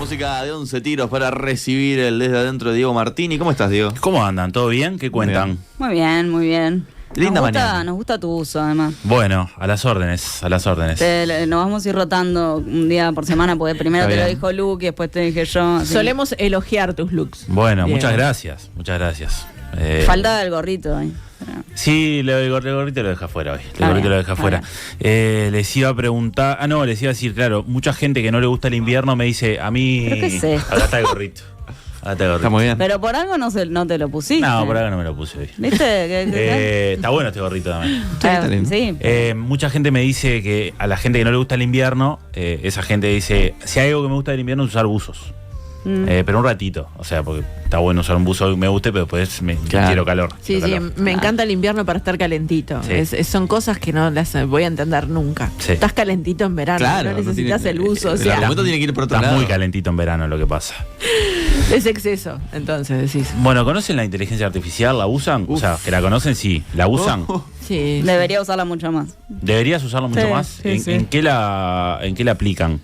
música de 11 tiros para recibir el desde adentro de Diego Martini. ¿Cómo estás, Diego? ¿Cómo andan? ¿Todo bien? ¿Qué cuentan? Muy bien, muy bien. Linda mañana. Nos gusta tu uso, además. Bueno, a las órdenes, a las órdenes. Nos vamos a ir rotando un día por semana, porque primero Está te lo bien. dijo Luke y después te dije yo. así. Solemos elogiar tus looks. Bueno, Bien. muchas gracias, muchas gracias. Falta el gorrito ahí. Sí, el gorrito lo deja fuera hoy. El Está gorrito bien, lo deja está fuera. Les iba a preguntar. Les iba a decir, claro, mucha gente que no le gusta el invierno me dice, a mí. ¿Pero qué es esto? Acá está el gorrito. Acá está el gorrito. Está muy bien. Pero por algo no te lo pusiste. No, por acá no me lo puse hoy. ¿Viste? Está bueno este gorrito también. está lindo. Sí. Mucha gente me dice que a la gente que no le gusta el invierno, esa gente dice, si hay algo que me gusta del invierno es usar buzos. Pero un ratito, o sea, porque está bueno usar un buzo que me guste, pero después Claro. quiero calor. Sí, quiero sí, calor. me encanta el invierno para estar calentito. Sí. Son cosas que no las voy a entender nunca. Sí. Estás calentito en verano, Claro, no necesitas tiene- el buzo. O el sea, argumento tiene que ir por otro Está lado. muy calentito en verano lo que pasa. es exceso, entonces decís. Bueno, ¿conocen la inteligencia artificial? ¿La usan? O sea, que la conocen, sí. ¿La usan? Sí. Debería usarla mucho más. ¿Deberías usarlo mucho Sí, más? sí, sí. ¿En qué la aplican?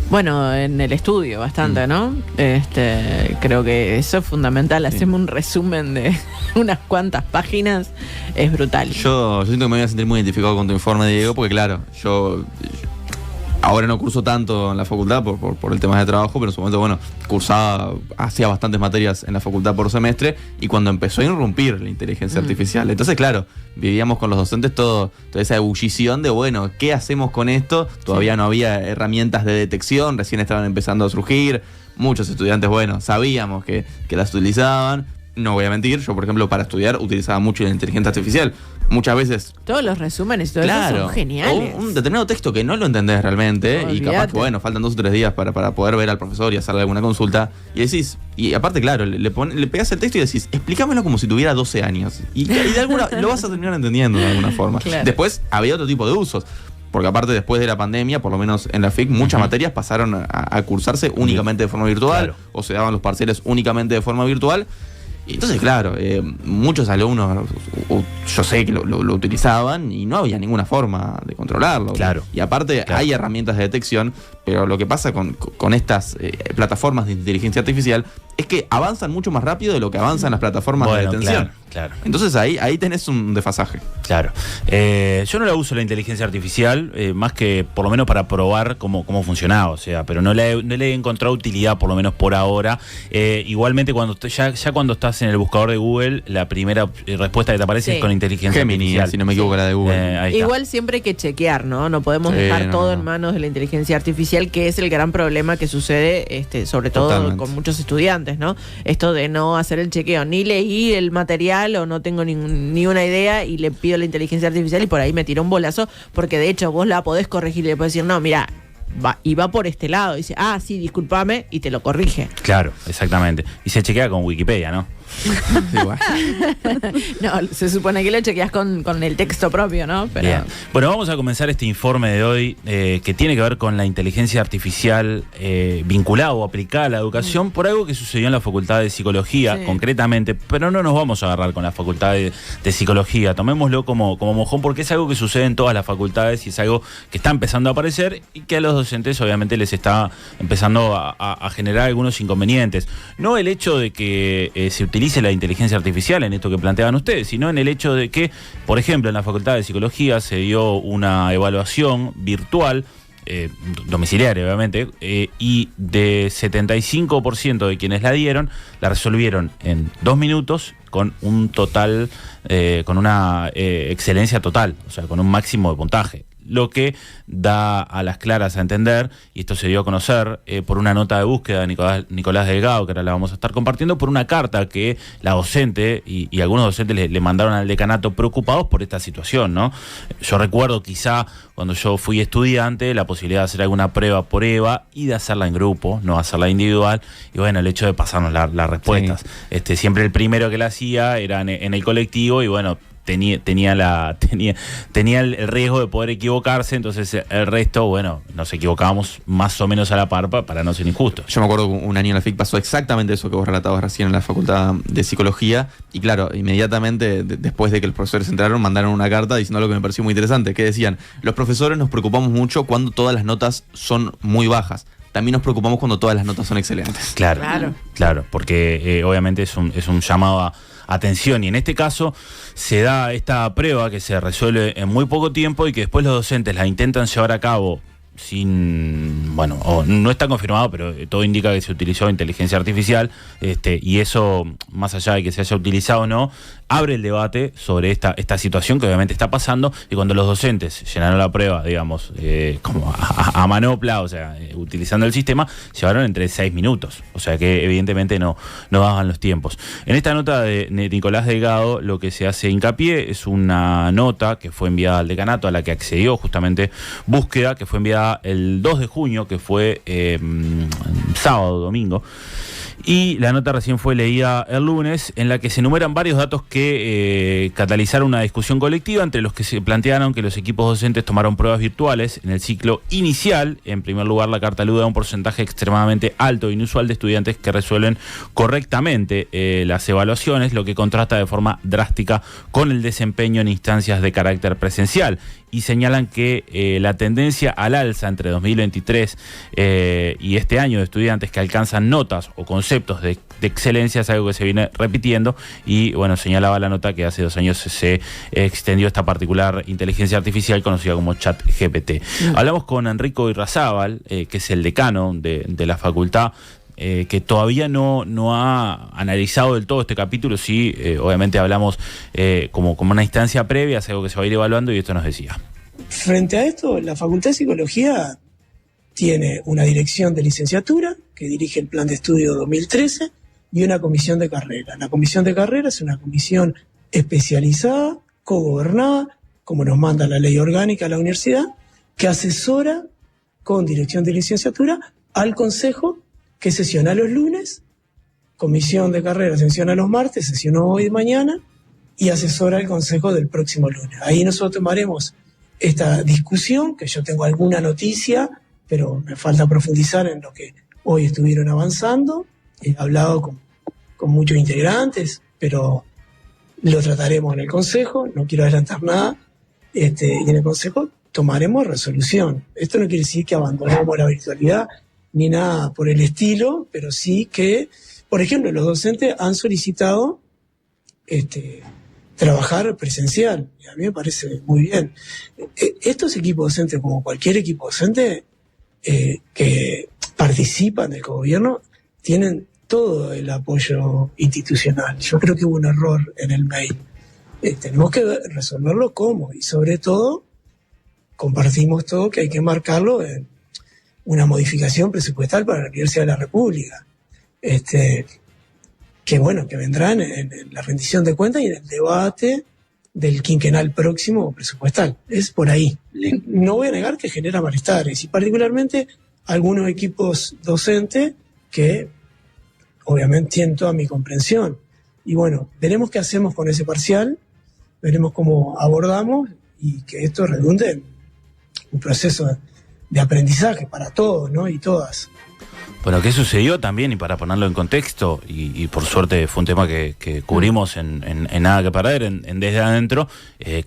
Bueno, en el estudio bastante, ¿no? Creo que eso es fundamental. Hacemos un resumen de unas cuantas páginas. Es brutal. Yo siento que me voy a sentir muy identificado con tu informe, Diego, porque claro, yo ahora no curso tanto en la facultad por el tema de trabajo, pero en su momento, bueno, cursaba, hacía bastantes materias en la facultad por semestre, y cuando empezó a irrumpir la inteligencia artificial, entonces claro, vivíamos con los docentes toda esa ebullición de, bueno, ¿qué hacemos con esto? Todavía no había herramientas de detección, recién estaban empezando a surgir, muchos estudiantes, bueno, sabíamos que las utilizaban. No voy a mentir, yo por ejemplo para estudiar utilizaba mucho la inteligencia artificial. Muchas veces, Todos los resúmenes y todo eso son geniales. un determinado texto que no lo entendés realmente, y capaz Olvídate. que bueno, faltan 2 o 3 días para poder ver al profesor y hacerle alguna consulta, y decís, y aparte claro, le pegás el texto y decís, explícamelo como si tuviera 12 años, y de alguna lo vas a terminar entendiendo de alguna forma. Claro. Después había otro tipo de usos, porque aparte después de la pandemia, por lo menos en la FIC, muchas materias pasaron a cursarse únicamente de forma virtual, Claro. o se daban los parciales únicamente de forma virtual. Y entonces, claro, muchos alumnos, yo sé que lo utilizaban y no había ninguna forma de controlarlo. Claro. Y aparte Claro. hay herramientas de detección, pero lo que pasa con estas plataformas de inteligencia artificial es que avanzan mucho más rápido de lo que avanzan las plataformas de Bueno, detención. claro. Entonces ahí tenés un desfasaje. Claro. Yo no la uso la inteligencia artificial, más que por lo menos para probar cómo funcionaba, o sea, pero no le he encontrado utilidad, por lo menos por ahora. Igualmente, ya cuando estás en el buscador de Google, la primera respuesta que te aparece Sí. es con inteligencia Gemini, artificial. si no me equivoco, la de Google. Ahí está. Igual siempre hay que chequear, ¿no? No podemos Sí, dejar no, todo no. en manos de la inteligencia artificial, que es el gran problema que sucede, sobre todo Totalmente. con muchos estudiantes, ¿no? Esto de no hacer el chequeo. Ni leí el material o no tengo ni una idea y le pido a la inteligencia artificial y por ahí me tira un bolazo, porque de hecho vos la podés corregir y le podés decir, no, mira, va por este lado. Y dice, sí, discúlpame, y te lo corrige. Claro, exactamente. Y se chequea con Wikipedia, ¿no? Sí, bueno. No, se supone que lo chequeas con el texto propio, ¿no? Pero Bien. Bueno, vamos a comenzar este informe de hoy que tiene que ver con la inteligencia artificial vinculada o aplicada a la educación por algo que sucedió en la Facultad de Psicología, Sí. concretamente, pero no nos vamos a agarrar con la Facultad de Psicología, tomémoslo como mojón porque es algo que sucede en todas las facultades y es algo que está empezando a aparecer y que a los docentes obviamente les está empezando a generar algunos inconvenientes. No el hecho de que se utilice la inteligencia artificial en esto que planteaban ustedes, sino en el hecho de que, por ejemplo, en la Facultad de Psicología se dio una evaluación virtual, domiciliaria obviamente, y de 75% de quienes la dieron, la resolvieron en 2 minutos con un total, con una excelencia total, o sea, con un máximo de puntaje. Lo que da a las claras a entender, y esto se dio a conocer por una nota de búsqueda de Nicolás Delgado, que ahora la vamos a estar compartiendo, por una carta que la docente y algunos docentes le mandaron al decanato preocupados por esta situación, ¿no? Yo recuerdo quizá cuando yo fui estudiante la posibilidad de hacer alguna prueba por EVA y de hacerla en grupo, no hacerla individual, y bueno, el hecho de pasarnos las respuestas. Sí. Siempre el primero que la hacía era en el colectivo y bueno, tenía el riesgo de poder equivocarse, entonces el resto, bueno, nos equivocábamos más o menos a la par para no ser injustos. Yo me acuerdo que un año en la FIC pasó exactamente eso que vos relatabas recién en la Facultad de Psicología, y claro, inmediatamente después de que los profesores entraron, mandaron una carta diciendo algo que me pareció muy interesante, que decían: los profesores nos preocupamos mucho cuando todas las notas son muy bajas. también nos preocupamos cuando todas las notas son excelentes. Claro, porque obviamente es un llamado a atención, y en este caso se da esta prueba que se resuelve en muy poco tiempo y que después los docentes la intentan llevar a cabo sin, bueno, o no está confirmado, pero todo indica que se utilizó inteligencia artificial, y eso, más allá de que se haya utilizado o no, abre el debate sobre esta situación que obviamente está pasando, y cuando los docentes llenaron la prueba, digamos, como a manopla, o sea, utilizando el sistema, llevaron entre 6 minutos, o sea que evidentemente no daban los tiempos. En esta nota de Nicolás Delgado, lo que se hace hincapié es una nota que fue enviada al decanato, a la que accedió justamente Búsqueda, que fue enviada el 2 de junio, que fue sábado, domingo, y la nota recién fue leída el lunes, en la que se enumeran varios datos que catalizaron una discusión colectiva, entre los que se plantearon que los equipos docentes tomaron pruebas virtuales en el ciclo inicial. En primer lugar, la carta alude a un porcentaje extremadamente alto e inusual de estudiantes que resuelven correctamente las evaluaciones, lo que contrasta de forma drástica con el desempeño en instancias de carácter presencial. Y señalan que la tendencia al alza entre 2023 y este año de estudiantes que alcanzan notas o conceptos de excelencia es algo que se viene repitiendo, y bueno, señalaba la nota que hace 2 años se extendió esta particular inteligencia artificial conocida como ChatGPT. Hablamos con Enrico Irrazábal, que es el decano de la facultad, que todavía no ha analizado del todo este capítulo. Sí, obviamente hablamos como una instancia previa, es algo que se va a ir evaluando, y esto nos decía. Frente a esto, la Facultad de Psicología tiene una dirección de licenciatura que dirige el plan de estudio 2013 y una comisión de carrera. La comisión de carrera es una comisión especializada, cogobernada, como nos manda la ley orgánica de la universidad, que asesora con dirección de licenciatura al consejo, que sesiona los lunes, comisión de carrera sesiona los martes, sesionó hoy y mañana, y asesora el consejo del próximo lunes. Ahí nosotros tomaremos esta discusión, que yo tengo alguna noticia, pero me falta profundizar en lo que hoy estuvieron avanzando. He hablado con muchos integrantes, pero lo trataremos en el consejo, no quiero adelantar nada, y en el consejo tomaremos resolución. Esto no quiere decir que abandonemos la virtualidad, ni nada por el estilo, pero sí que, por ejemplo, los docentes han solicitado trabajar presencial, y a mí me parece muy bien. Estos equipos docentes, como cualquier equipo docente que participan del gobierno, tienen todo el apoyo institucional. Yo creo que hubo un error en el mail. Tenemos que resolverlo cómo, y sobre todo compartimos todo que hay que marcarlo en una modificación presupuestal para la Universidad de la República, que bueno, que vendrán en la rendición de cuentas y en el debate del quinquenal próximo presupuestal. Es por ahí. No voy a negar que genera malestares, y particularmente algunos equipos docentes que obviamente tienen toda mi comprensión. Y bueno, veremos qué hacemos con ese parcial, veremos cómo abordamos, y que esto redunde en un proceso de aprendizaje para todos, ¿no? Y todas. Bueno, ¿qué sucedió también? Y para ponerlo en contexto, y por suerte fue un tema que cubrimos en Nada que Perder, en Desde Adentro,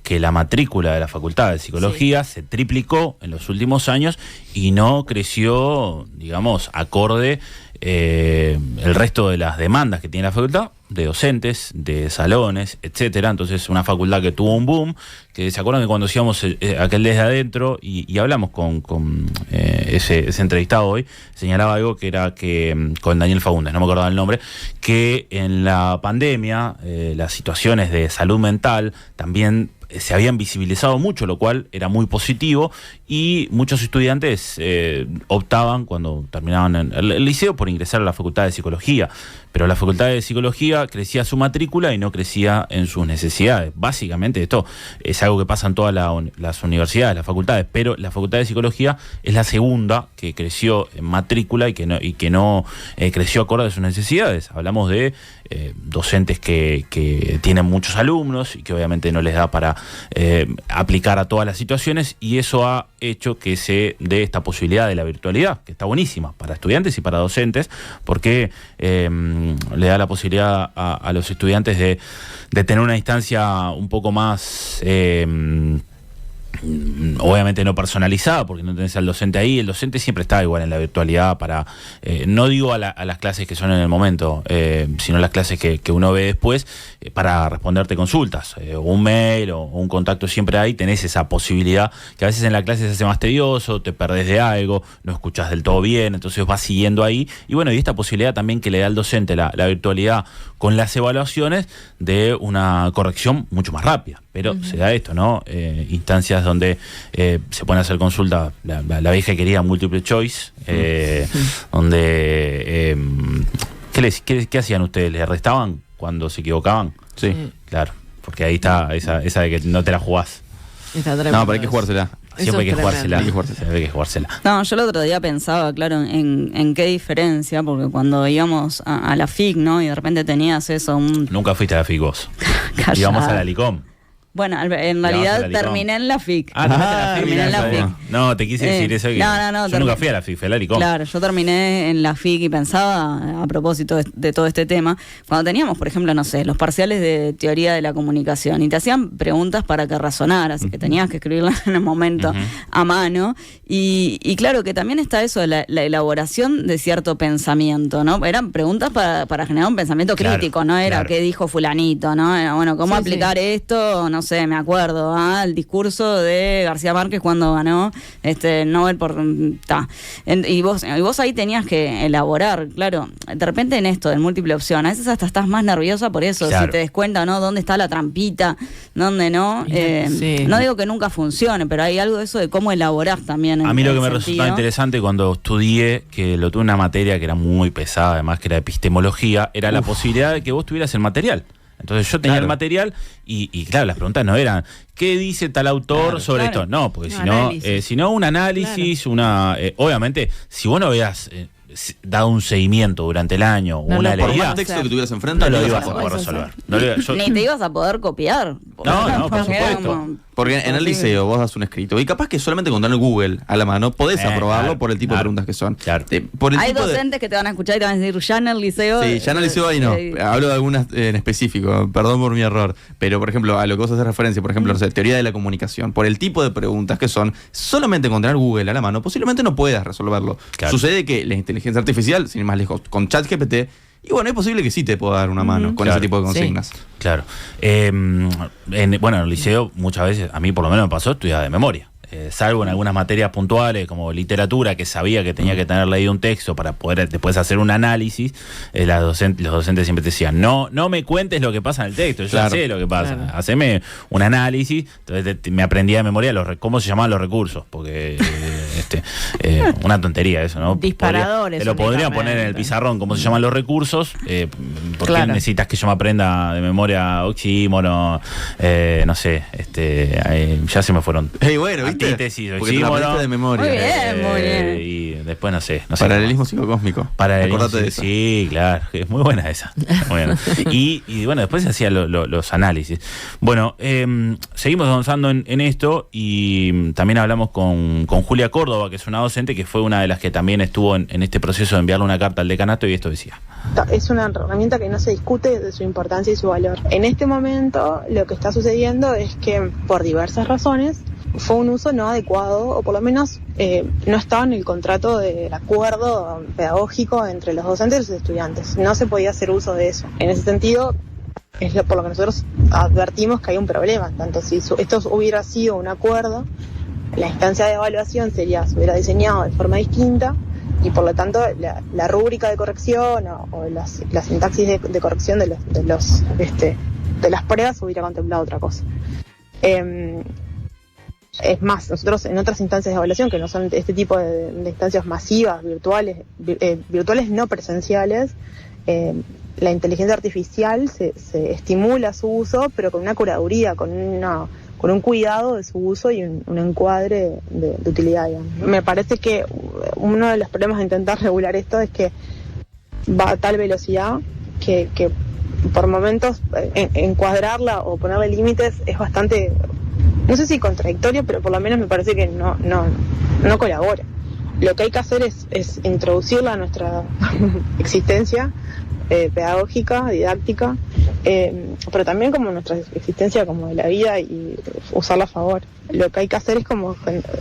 que la matrícula de la Facultad de Psicología se triplicó en los últimos años y no creció, digamos, acorde el resto de las demandas que tiene la facultad, de docentes, de salones, etcétera. Entonces, una facultad que tuvo un boom, que se acuerdan que cuando hacíamos aquel Desde Adentro y hablamos con ese entrevistado hoy, señalaba algo que era que, con Daniel Faúndez, no me acordaba el nombre, que en la pandemia las situaciones de salud mental también se habían visibilizado mucho, lo cual era muy positivo, y muchos estudiantes optaban, cuando terminaban el liceo, por ingresar a la Facultad de Psicología, pero la Facultad de Psicología crecía su matrícula y no crecía en sus necesidades. Básicamente esto es algo que pasa en todas las universidades, las facultades, pero la Facultad de Psicología es la segunda que creció en matrícula y que no creció acorde a sus necesidades. Hablamos de docentes que tienen muchos alumnos y que obviamente no les da para aplicar a todas las situaciones, y eso ha hecho que se dé esta posibilidad de la virtualidad, que está buenísima para estudiantes y para docentes, porque le da la posibilidad a los estudiantes de tener una instancia un poco más obviamente no personalizada, porque no tenés al docente ahí. El docente siempre está igual en la virtualidad para, no digo a las clases que son en el momento, sino las clases que uno ve después, para responderte consultas, un mail o un contacto siempre hay. Tenés esa posibilidad que a veces en la clase se hace más tedioso, te perdés de algo, no escuchás del todo bien, entonces vas siguiendo ahí. Y bueno, y esta posibilidad también que le da al docente la virtualidad con las evaluaciones de una corrección mucho más rápida. Pero se da esto, ¿no? Instancias donde se pueden hacer consultas, la vieja querida multiple choice, donde... ¿qué hacían ustedes? ¿Les restaban cuando se equivocaban? Sí. Claro, porque ahí está esa de que no te la jugás. Está tremendo. No, pero hay que jugársela. Siempre hay que es jugársela. tremendo. Hay que jugársela. No, yo el otro día pensaba, claro, en qué diferencia, porque cuando íbamos a la FIC, ¿no? Y de repente tenías eso, Nunca fuiste a la FIC vos. Callado. Íbamos a la LICOM. Bueno, en a realidad la Licom. terminé en la FIC. Terminé en la FIC. No, te quise decir eso. Que no, yo nunca fui a la FIC, fui a la LICOM. Claro, yo terminé en la FIC y pensaba, a propósito de todo este tema, cuando teníamos, por ejemplo, no sé, los parciales de teoría de la comunicación y te hacían preguntas para que razonaras, así que tenías que escribirlas en el momento a mano. Y claro que también está eso de la elaboración de cierto pensamiento, ¿no? Eran preguntas para generar un pensamiento crítico, no era qué dijo fulanito, ¿no? Era, bueno, ¿cómo aplicar esto? No sé, me acuerdo, el discurso de García Márquez cuando ganó Nobel por... Y vos ahí tenías que elaborar, claro, de repente en esto, en múltiple opción, a veces hasta estás más nerviosa por eso, si te des cuenta, ¿no? ¿Dónde está la trampita? ¿Dónde no? No digo que nunca funcione, pero hay algo de eso de cómo elaborás también. A mí lo que me resultaba interesante cuando estudié, que lo tuve una materia que era muy pesada, además que era epistemología, era la posibilidad de que vos tuvieras el material. Entonces yo tenía el material y claro, las preguntas no eran ¿qué dice tal autor sobre esto? No, porque si no un análisis, obviamente, si vos no habías dado un seguimiento durante el año o una Por leída, más texto que tuvieras enfrente, no lo ibas a poder resolver. Ni te ibas a poder copiar. No, por supuesto. Porque en el liceo vos das un escrito y capaz que solamente con tener Google a la mano podés aprobarlo por el tipo de preguntas que son. Claro. Hay docentes que te van a escuchar y te van a decir, ya en el liceo... Sí, ya en el liceo ahí no. Hablo de algunas en específico, perdón por mi error. Pero, por ejemplo, a lo que vos haces referencia, por ejemplo, no sé, teoría de la comunicación, por el tipo de preguntas que son, solamente con tener Google a la mano, posiblemente no puedas resolverlo. Claro. Sucede que la inteligencia artificial, sin ir más lejos, con ChatGPT, y bueno, es posible que sí te pueda dar una mano con ese tipo de consignas. Sí. Claro. En el liceo muchas veces, a mí por lo menos me pasó, estudiaba de memoria. Salvo en algunas materias puntuales como literatura, que sabía que tenía que tener leído un texto para poder después hacer un análisis, los docentes siempre te decían, no me cuentes lo que pasa en el texto, yo ya sé lo que pasa, haceme un análisis. Entonces me aprendía de memoria cómo se llamaban los recursos, porque una tontería eso, ¿no? Disparadores. Te lo podría poner en el pizarrón cómo se llaman los recursos, porque necesitas que yo me aprenda de memoria oxímono, no sé, ya se me fueron. Bueno, ¿viste? Antítesis, porque te la aprendiste de memoria. Muy bien. Y después no sé Paralelismo psicocósmico. Acordate de eso. Sí, claro, es muy buena esa. Muy buena. Y bueno, después se hacían los análisis. Bueno, seguimos avanzando en esto y también hablamos con Julia Córdoba, que es una docente que fue una de las que también estuvo en este proceso de enviarle una carta al decanato, y esto decía. Es una herramienta que no se discute de su importancia y su valor. En este momento lo que está sucediendo es que por diversas razones fue un uso no adecuado, o por lo menos no estaba en el contrato del acuerdo pedagógico entre los docentes y los estudiantes. No se podía hacer uso de eso. En ese sentido, por lo que nosotros advertimos que hay un problema. Tanto si esto hubiera sido un acuerdo, la instancia de evaluación se hubiera diseñado de forma distinta, y por lo tanto la rúbrica de corrección o la sintaxis de corrección de las pruebas hubiera contemplado otra cosa. Es más, nosotros en otras instancias de evaluación, que no son este tipo de instancias masivas, virtuales no presenciales, la inteligencia artificial se estimula su uso, pero con una curaduría, con un cuidado de su uso y un encuadre de utilidad, digamos. Me parece que uno de los problemas de intentar regular esto es que va a tal velocidad que por momentos encuadrarla o ponerle límites es bastante, no sé si contradictorio, pero por lo menos me parece que no colabora. Lo que hay que hacer es introducirla a nuestra existencia pedagógica, didáctica, pero también como nuestra existencia como de la vida y usarla a favor. Lo que hay que hacer es como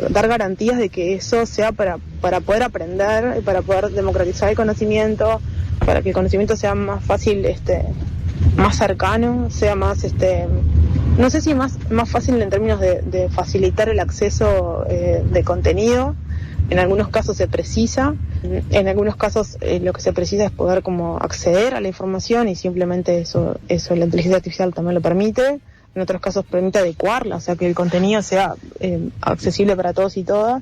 dar garantías de que eso sea para poder aprender, para poder democratizar el conocimiento, para que el conocimiento sea más fácil, más cercano, sea más, no sé si más fácil en términos de facilitar el acceso de contenido. En algunos casos se precisa, en algunos casos lo que se precisa es poder como acceder a la información y simplemente eso la inteligencia artificial también lo permite. En otros casos permite adecuarla, o sea que el contenido sea accesible para todos y todas.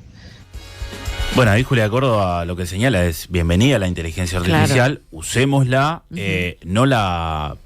Bueno, ahí Julia Córdoba lo que señala es bienvenida a la inteligencia artificial, claro. Usémosla, no la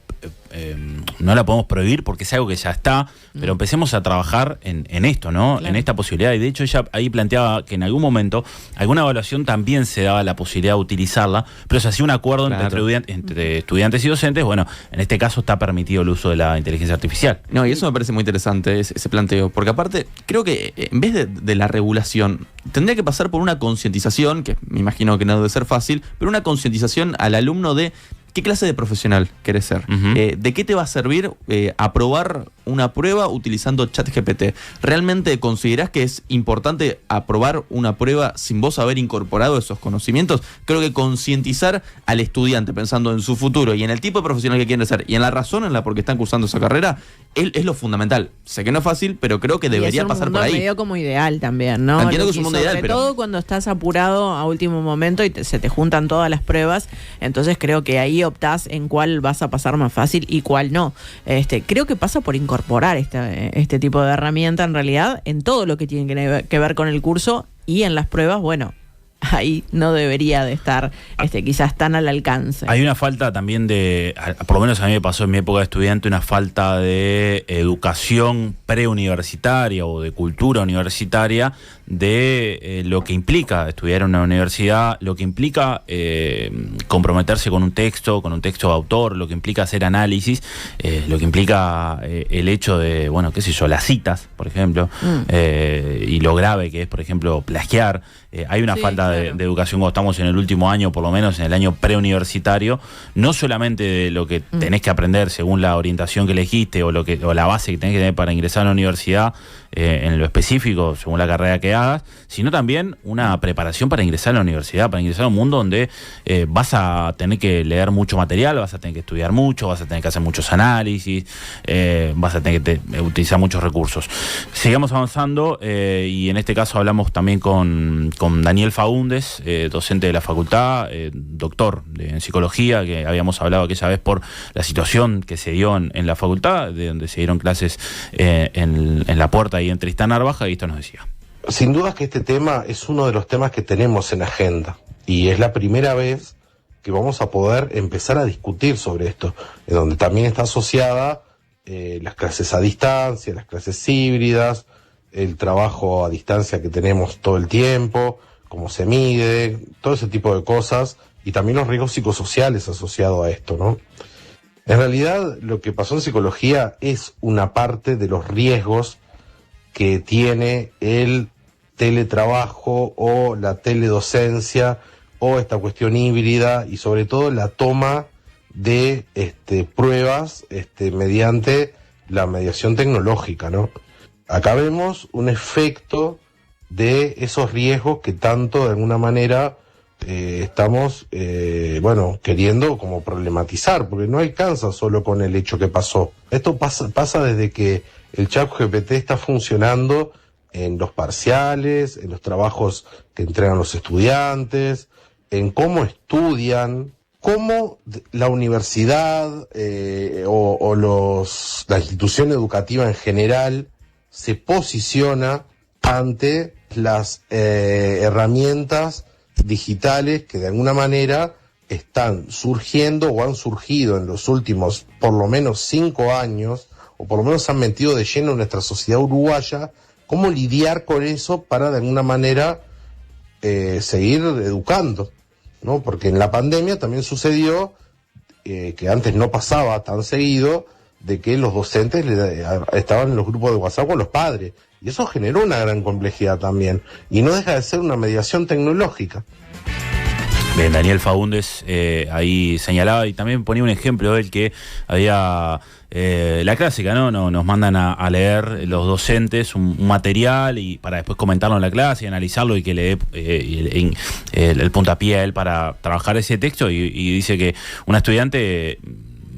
podemos prohibir porque es algo que ya está, pero empecemos a trabajar en esto, ¿no? Claro. En esta posibilidad. Y de hecho ella ahí planteaba que en algún momento alguna evaluación también se daba la posibilidad de utilizarla, pero se hacía un acuerdo entre estudiantes y docentes. Bueno, en este caso está permitido el uso de la inteligencia artificial. No, y eso me parece muy interesante, ese planteo, porque aparte creo que en vez de la regulación tendría que pasar por una concientización, que me imagino que no debe ser fácil, pero una concientización al alumno de ¿qué clase de profesional querés ser? ¿De qué te va a servir aprobar una prueba utilizando ChatGPT? ¿Realmente considerás que es importante aprobar una prueba sin vos haber incorporado esos conocimientos? Creo que concientizar al estudiante pensando en su futuro y en el tipo de profesional que quiere ser y en la razón en la por qué están cursando esa carrera es lo fundamental. Sé que no es fácil, pero creo que debería pasar por ahí. Es un mundo medio como ideal también, ¿no? Entiendo que es un mundo ideal, pero sobre todo cuando estás apurado a último momento y se te juntan todas las pruebas, entonces creo que ahí optás en cuál vas a pasar más fácil y cuál no. Creo que pasa por incorporar este tipo de herramienta en realidad en todo lo que tiene que ver con el curso y en las pruebas, bueno, ahí no debería de estar quizás tan al alcance. Hay una falta también por lo menos a mí me pasó en mi época de estudiante, una falta de educación preuniversitaria o de cultura universitaria de lo que implica estudiar en una universidad, lo que implica comprometerse con un texto de autor, lo que implica hacer análisis, lo que implica el hecho de, bueno, qué sé yo, las citas, por ejemplo, y lo grave que es, por ejemplo, plagiar. Hay una falta de educación cuando estamos en el último año, por lo menos en el año preuniversitario, no solamente de lo que tenés que aprender según la orientación que elegiste o la base que tenés que tener para ingresar a la universidad, en lo específico, según la carrera que hagas, sino también una preparación para ingresar a la universidad, para ingresar a un mundo donde vas a tener que leer mucho material, vas a tener que estudiar mucho, vas a tener que hacer muchos análisis, vas a tener que utilizar muchos recursos. Sigamos avanzando y en este caso hablamos también con Daniel Faúndez, docente de la facultad, doctor en psicología, que habíamos hablado aquella vez por la situación que se dio en la facultad, de donde se dieron clases en La Puerta y en Tristán Narvaja, y esto nos decía. Sin duda que este tema es uno de los temas que tenemos en agenda y es la primera vez que vamos a poder empezar a discutir sobre esto, en donde también está asociada las clases a distancia, las clases híbridas, el trabajo a distancia que tenemos todo el tiempo, cómo se mide, todo ese tipo de cosas, y también los riesgos psicosociales asociados a esto, ¿no? En realidad, lo que pasó en psicología es una parte de los riesgos que tiene el teletrabajo o la teledocencia o esta cuestión híbrida y sobre todo la toma de pruebas mediante la mediación tecnológica, ¿no? Acá vemos un efecto de esos riesgos que tanto de alguna manera estamos queriendo como problematizar, porque no alcanza solo con el hecho que pasó. Esto pasa desde que el ChatGPT está funcionando en los parciales, en los trabajos que entregan los estudiantes, en cómo estudian, cómo la universidad la institución educativa en general se posiciona ante las herramientas digitales que de alguna manera están surgiendo o han surgido en los últimos por lo menos 5 años, o por lo menos han metido de lleno en nuestra sociedad uruguaya. Cómo lidiar con eso para de alguna manera seguir educando, ¿no? Porque en la pandemia también sucedió que antes no pasaba tan seguido de que los docentes estaban en los grupos de WhatsApp con los padres, y eso generó una gran complejidad también, y no deja de ser una mediación tecnológica. Bien, Daniel Faúndez ahí señalaba y también ponía un ejemplo del que había la clásica, ¿no? Nos mandan a leer los docentes un material y para después comentarlo en la clase y analizarlo y que le dé el puntapié a él para trabajar ese texto y dice que una estudiante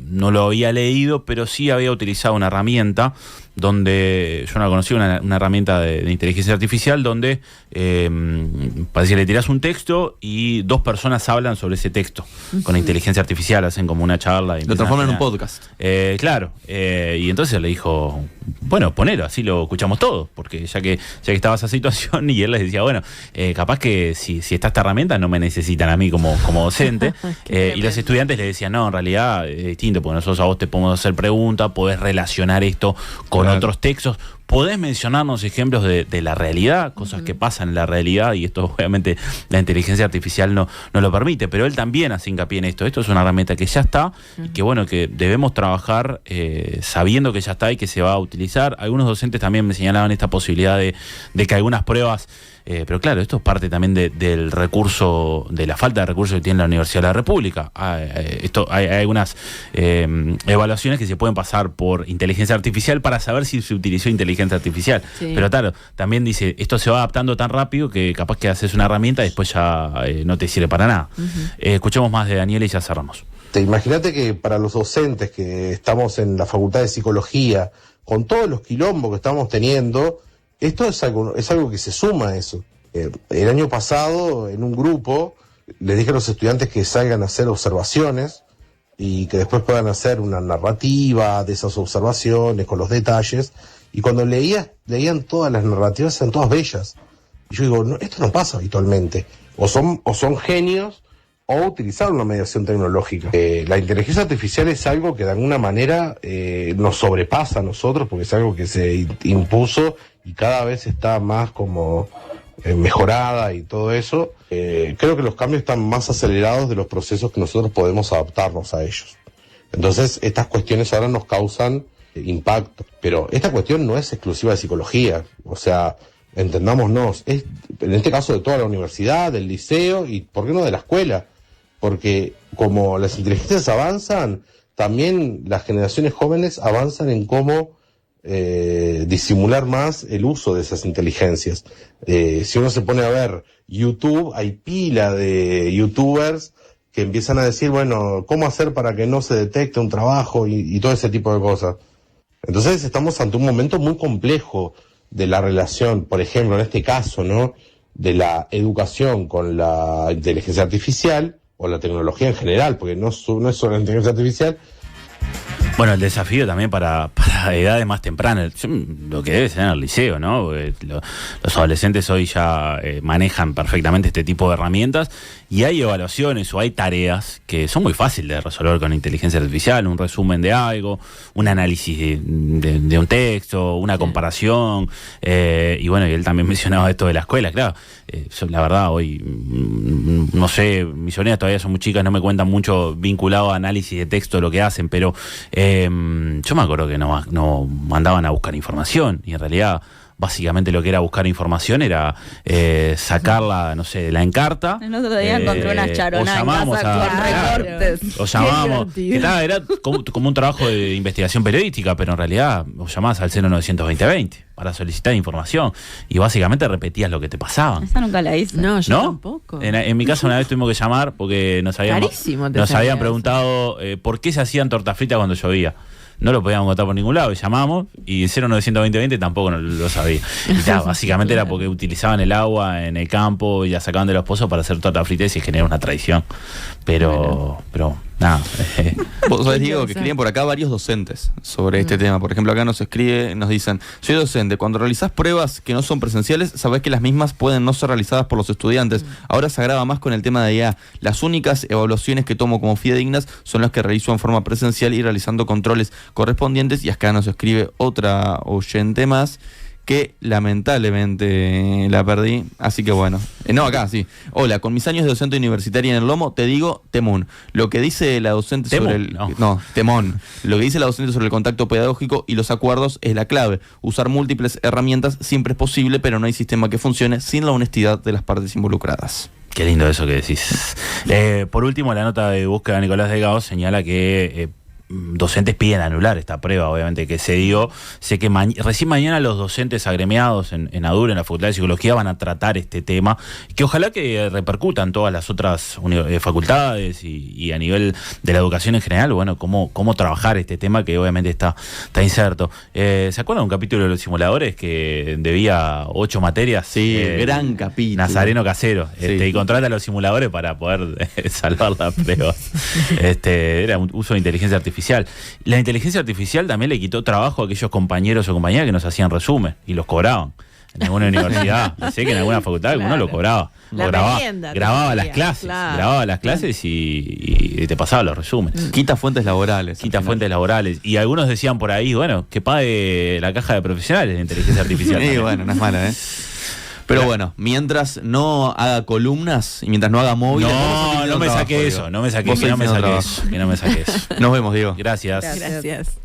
no lo había leído, pero sí había utilizado una herramienta donde, yo no la conocí, una herramienta de inteligencia artificial donde parece que le tirás un texto y dos personas hablan sobre ese texto con inteligencia artificial, hacen como una charla. Lo transforman en un podcast. Claro, y entonces le dijo, bueno, ponelo, así lo escuchamos todos, porque ya que estaba esa situación, y él les decía, bueno, capaz que si está esta herramienta no me necesitan a mí como docente, y los estudiantes le decían, no, en realidad es distinto, porque nosotros a vos te podemos hacer preguntas, podés relacionar esto con otros textos, podés mencionarnos ejemplos de la realidad, cosas que pasan en la realidad, y esto obviamente la inteligencia artificial no lo permite, pero él también hace hincapié en esto. Esto es una herramienta que ya está y que bueno, que debemos trabajar sabiendo que ya está y que se va a utilizar. Algunos docentes también me señalaban esta posibilidad de que algunas pruebas, pero claro, esto es parte también del recurso, de la falta de recursos que tiene la Universidad de la República. Hay algunas evaluaciones que se pueden pasar por inteligencia artificial para saber si se utilizó inteligencia artificial. Sí. Pero claro, también dice, esto se va adaptando tan rápido que capaz que haces una herramienta y después ya no te sirve para nada. Escuchemos más de Daniel y ya cerramos. Imagínate que para los docentes que estamos en la Facultad de Psicología, con todos los quilombos que estamos teniendo, esto es algo que se suma a eso. El año pasado, en un grupo, les dije a los estudiantes que salgan a hacer observaciones y que después puedan hacer una narrativa de esas observaciones con los detalles. Y cuando leían todas las narrativas, eran todas bellas. Y yo digo, no, esto no pasa habitualmente. O son genios o utilizaron una mediación tecnológica. La inteligencia artificial es algo que de alguna manera nos sobrepasa a nosotros, porque es algo que se impuso y cada vez está más como mejorada y todo eso. Creo que los cambios están más acelerados de los procesos que nosotros podemos adaptarnos a ellos. Entonces, estas cuestiones ahora nos causan impacto. Pero esta cuestión no es exclusiva de psicología. O sea, entendámonos, es en este caso de toda la universidad, del liceo y, ¿por qué no, de la escuela? Porque como las inteligencias avanzan, también las generaciones jóvenes avanzan en cómo disimular más el uso de esas inteligencias. Si uno se pone a ver YouTube, hay pila de youtubers que empiezan a decir, bueno, ¿cómo hacer para que no se detecte un trabajo y todo ese tipo de cosas? Entonces estamos ante un momento muy complejo de la relación, por ejemplo, en este caso, ¿no?, de la educación con la inteligencia artificial o la tecnología en general, porque no es solo la inteligencia artificial. Bueno, el desafío también para edades más tempranas, lo que debe ser en el liceo, ¿no? Los adolescentes hoy ya manejan perfectamente este tipo de herramientas y hay evaluaciones o hay tareas que son muy fáciles de resolver con inteligencia artificial, un resumen de algo, un análisis de un texto, una comparación, y bueno, y él también mencionaba esto de la escuela, claro. La verdad, hoy, no sé, mis sobrinas todavía son muy chicas, no me cuentan mucho vinculado a análisis de texto lo que hacen, pero yo me acuerdo que no mandaban a buscar información y en realidad básicamente lo que era buscar información era sacarla, no sé, de la Encarta. El otro día encontré unas charonas en casa con recortes. O llamábamos, que era como un trabajo de investigación periodística, pero en realidad os llamabas al 092020 para solicitar información y básicamente repetías lo que te pasaba. Esa nunca la hice. No, yo tampoco. En mi casa una vez tuvimos que llamar porque nos habían preguntado por qué se hacían tortas fritas cuando llovía. No lo podíamos contar por ningún lado, y llamamos y en 092020 tampoco lo sabía. Y ya, básicamente era porque utilizaban el agua en el campo y la sacaban de los pozos para hacer tortas fritas y genera una tradición. Pero nada. Vos sabés, Diego, que escriben por acá varios docentes sobre este tema. Por ejemplo, acá nos dicen, soy docente, cuando realizás pruebas que no son presenciales, sabés que las mismas pueden no ser realizadas por los estudiantes. Ahora se agrava más con el tema de IA. Las únicas evaluaciones que tomo como fidedignas son las que realizo en forma presencial y realizando controles correspondientes. Y acá nos escribe otra oyente más, que lamentablemente la perdí, así que bueno. No, acá sí. Hola, con mis años de docente universitaria en el lomo, te digo temón. Lo que dice la docente sobre el... No, temón. Lo que dice la docente sobre el contacto pedagógico y los acuerdos es la clave. Usar múltiples herramientas siempre es posible, pero no hay sistema que funcione sin la honestidad de las partes involucradas. Qué lindo eso que decís. Por último, la nota de búsqueda de Nicolás Delgado señala que docentes piden anular esta prueba, obviamente, que se dio. Sé que recién mañana los docentes agremiados en ADUR, en la Facultad de Psicología, van a tratar este tema, que ojalá que repercutan todas las otras facultades y a nivel de la educación en general, bueno, cómo trabajar este tema que obviamente está inserto. ¿Se acuerdan de un capítulo de los simuladores que debía 8 materias? Sí, gran capítulo. Nazareno Casero, Sí. Y contrata a los simuladores para poder salvar la prueba. Era un uso de inteligencia artificial. La inteligencia artificial también le quitó trabajo a aquellos compañeros o compañeras que nos hacían resumen y los cobraban. En alguna universidad, sé que en alguna facultad alguno lo cobraba. La merienda, grababa las decía, clases, claro. grababa las clases y te pasaba los resúmenes. Quita fuentes laborales. Quita fuentes laborales. Y algunos decían por ahí, bueno, que pague la caja de profesionales de inteligencia artificial. Sí, bueno, no es mala, Pero bueno, mientras no haga columnas y mientras no haga móviles... No me saqué eso, no me saqué eso. Nos vemos, Diego. Gracias. Gracias.